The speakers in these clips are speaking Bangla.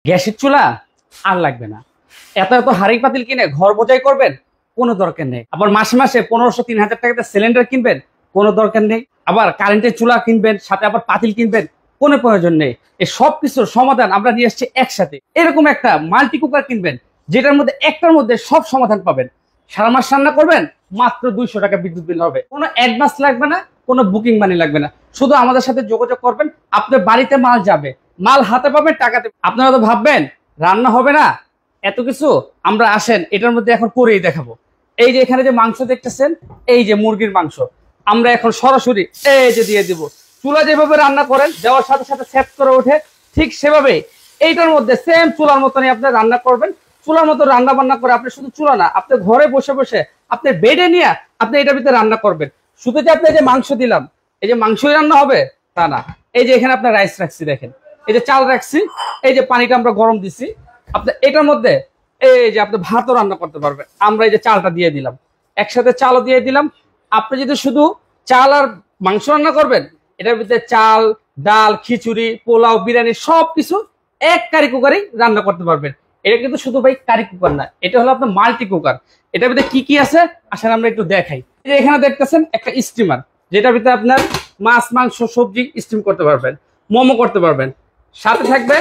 গ্যাসের চুলা আর লাগবে না। এত এত হাঁড়ি পাতিল কিনে ঘর বোঝাই করবেন, কোনো দরকার নেই। আবার মাসে মাসে 1500-3000 টাকাতে সিলিন্ডার কিনবেন, কোনো দরকার নেই। আবার কারেন্টের চুলা কিনবেন, সাথে আবার পাতিল কিনবেন, কোনো প্রয়োজন নেই। এই সব কিছুর সমাধান আমরা নিয়ে এসেছি একসাথে। এরকম একটা মাল্টি কুকার কিনবেন, যেটার মধ্যে একটার মধ্যে সব সমাধান পাবেন। সারা মাস রান্না করবেন, মাত্র 200 টাকা বিদ্যুৎ বিল হবে। কোনো অ্যাডভান্স লাগবে না, কোনো বুকিং মানি লাগবে না। শুধু আমাদের সাথে যোগাযোগ করবেন, আপনার বাড়িতে মাল যাবে, মাল হাতে পাবেন, টাকাতে। আপনারা তো ভাববেন রান্না হবে না, এত কিছু। আমরা আসেন এটার মধ্যে এখন করেই দেখাবো। এই যে এখানে যে মাংস দেখতেছেন, এই যে মুরগির মাংস, আমরা এখন সরাসরি এই যে দিয়ে দিব। চুলা যেভাবে রান্না করেন, দেওয়ার সাথে সাথে সেট করে ওঠে, ঠিক সেভাবে এইটার মধ্যে সেম চুলার মতনই আপনি রান্না করবেন। চুলার মতো রান্না বান্না করে আপনি শুধু চুলা না, আপনি ঘরে বসে বসে আপনি বেডে নিয়ে আপনি এটার ভিতরে রান্না করবেন। শুধু যে আপনি যে মাংস দিলাম, এই যে মাংসই রান্না হবে তা না। এই যে এখানে আপনার রাইস রাখছি, দেখেন এই যে চাল রাখছি, এই যে পানিটা আমরা গরম দিছি। আপনি এটার মধ্যে এই যে আপনি ভাতও রান্না করতে পারবেন। আমরা এই যে চালটা দিয়ে দিলাম, একসাথে চালও দিয়ে দিলাম। আপনি যদি শুধু চাল আর মাংস রান্না করবেন, এটার ভিতরে চাল, ডাল, খিচুড়ি, পোলাও, বিরিয়ানি সবকিছু এক কারি কুকারেই রান্না করতে পারবেন। এটা কিন্তু শুধু ভাই কারি কুকার না, এটা হলো আপনার মাল্টি কুকার। এটার ভিতরে কি কি আছে আসলে আমরা একটু দেখাই। যে এখানে দেখতেছেন একটা স্টিমার, যেটার ভিতরে আপনার মাছ, মাংস, সবজি স্টিম করতে পারবেন, মোমো করতে পারবেন। সাথে থাকবে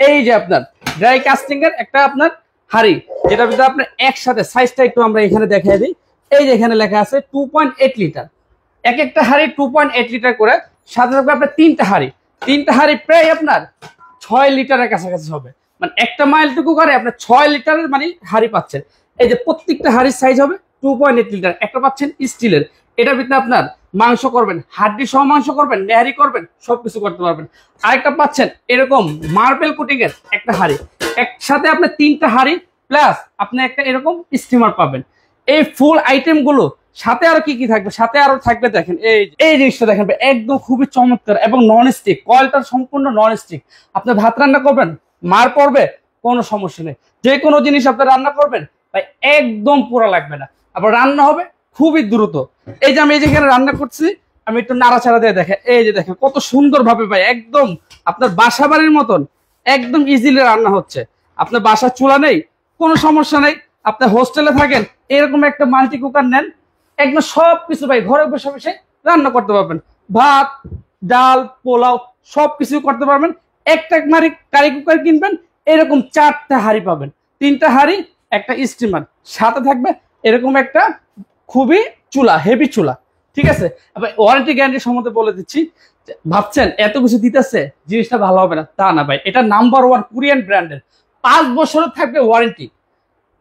এই যে আপনার ড্রাই কাস্টিং এর একটা আপনার হাঁড়ি, যেটার ভিতরে আপনার একসাথে সাইজটা একটু আমরা এখানে দেখাই দিই। এই যে এখানে লেখা আছে 2.8 লিটার, এক একটা হাঁড়ি 2.8 লিটার করে। সাথে থাকবে আপনার তিনটা হাঁড়ি প্রায় আপনার 6 লিটারের কাছাকাছি হবে। মানে একটা মাইলটুকু করে আপনার 6 লিটারের মানে হাঁড়ি পাচ্ছেন। এই যে প্রত্যেকটা হাঁড়ির সাইজ হবে 2.8 লিটার। একটা পাচ্ছেন স্টিলের, এটার ভিতরে আপনার মাংস করবেন, হাড্ডি সহ মাংস করবেন, নেহারি করবেন, সবকিছু করতে পারবেন। আরেকটা পাচ্ছেন এরকম মার্বেল কোটিং এর একটা হাঁড়ি, একসাথে আপনার তিনটা হাঁড়ি প্লাস আপনি একটা এরকম স্টিমার পাবেন। এই ফুল আইটেম গুলো সাথে আরো কি কি থাকবে, সাথে আরো থাকবে দেখেন এই জিনিসটা দেখেন একদম খুবই চমৎকার এবং নন স্টিক। কয়েলটা সম্পূর্ণ নন স্টিক। আপনি ভাত রান্না করবেন, মার পড়বে, কোনো সমস্যা নেই। যে কোনো জিনিস আপনি রান্না করবেন ভাই একদম পোড়া লাগবে না, আবার রান্না হবে খুবই দ্রুত। এই যে আমি এই যেখানে রান্না করছি, আমি একটু নাড়াচাড়া দিয়ে দেখেন, এই যে দেখেন কত সুন্দর ভাবে ভাই একদম আপনার বাসা বাড়ির মতন একদম ইজিলি রান্না হচ্ছে। আপনার বাসার চুলা নেই, কোনো সমস্যা নেই। আপনি হোস্টেলে থাকেন, এরকম একটা মাল্টি কুকার নেন, একদম সবকিছু ভাই ঘরে বসে বসে রান্না করতে পারবেন। ভাত, ডাল, পোলাও সবকিছু করতে পারবেন। একটা কারি কুকার কিনবেন, এরকম 4টা হাঁড়ি পাবেন, 3টা হাঁড়ি, একটা স্টিমার, সাথে থাকবে এরকম একটা খুবই চুলা, হেভি চুলা। ঠিক আছে, আবার ওয়ারেন্টি গ্যারান্টি সম্বন্ধে বলে দিচ্ছি। ভাবছেন এত কিছু দিতেছে জিনিসটা ভালো হবে না, তা না ভাই। এটা নাম্বার 1 কোরিয়ান ব্র্যান্ডের, 5 বছরের থাকবে ওয়ারেন্টি।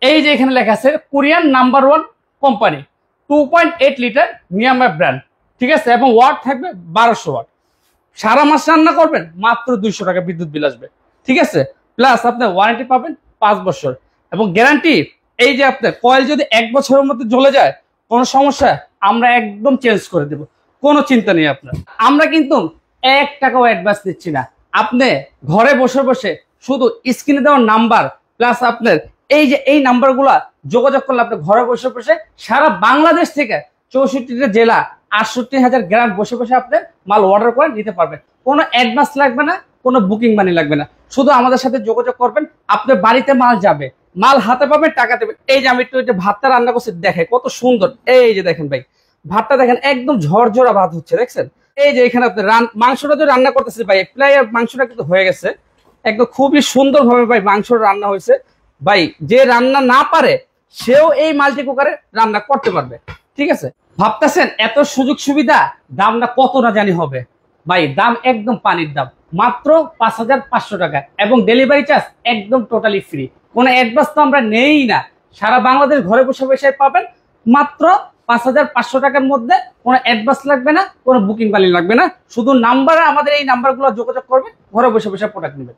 এই যে এখানে লেখা আছে Korean number 1 company, 2.8 litre Myanmar brand. ঠিক আছে, এবং ওয়াট থাকবে 1200 ওয়াট। সারা মাস রান্না করবেন, মাত্র 200 টাকা বিদ্যুৎ বিল আসবে। ঠিক আছে, প্লাস আপনি ওয়ারেন্টি পাবেন 5 বছর এবং গ্যারান্টি। এই যে আপনার কয়েল যদি 1 বছরের মধ্যে জ্বলে যায়, কোনো সমস্যা, আমরা একদম চেঞ্জ করে দেব, কোনো চিন্তা নেই আপনার। আমরা কিন্তু 1 টাকাও অ্যাডভান্স দিচ্ছি না। আপনি ঘরে বসে বসে শুধু স্ক্রিনে দেওয়ার নাম্বার প্লাস আপনার এই যে এই নাম্বারগুলা যোগাযোগ করলে আপনি ঘরে বসে বসে সারা বাংলাদেশ থেকে 64টা জেলা, 68,000 গ্রাম বসে বসে আপনি মাল অর্ডার করে নিতে পারবেন। কোনো অ্যাডভান্স লাগবে না, কোনো বুকিং মানি লাগবে না। শুধু আমাদের সাথে যোগাযোগ করবেন, আপনার বাড়িতে মাল যাবে, মাল হাতে পাবেন, টাকা দেবেন। এই যে আমি একটু ভাতটা রান্না করছি, দেখে কত সুন্দর। এই যে দেখেন ভাই ভাতটা দেখেন একদম ঝরঝরা ভাত হচ্ছে, দেখছেন। এই যে এখানে আপনি মাংসটা যে রান্না করতেছি ভাই, প্রায় মাংসটা কিন্তু হয়ে গেছে একদম খুবই সুন্দর ভাবে ভাই মাংস রান্না হয়েছে। ভাই যে রান্না না পারে সেও এই মাল্টি কুকারে রান্না করতে পারবে। ঠিক আছে, ভাবতেছেন এত সুযোগ সুবিধা, দামটা কত না জানি হবে। ভাই দাম একদম পানির দাম, মাত্র 5500 টাকা এবং ডেলিভারি চার্জ একদম টোটালি ফ্রি। কোনো অ্যাডভান্স তো আমরা নেই না। সারা বাংলাদেশ ঘরে বসে বসে পাবেন মাত্র 5500 টাকার মধ্যে। কোনো অ্যাডভান্স লাগবে না, কোনো বুকিং মানি লাগবে না। শুধু নাম্বারে আমাদের এই নাম্বারগুলো যোগাযোগ করবেন, ঘরে বসে বসে প্রোডাক্ট নেবেন।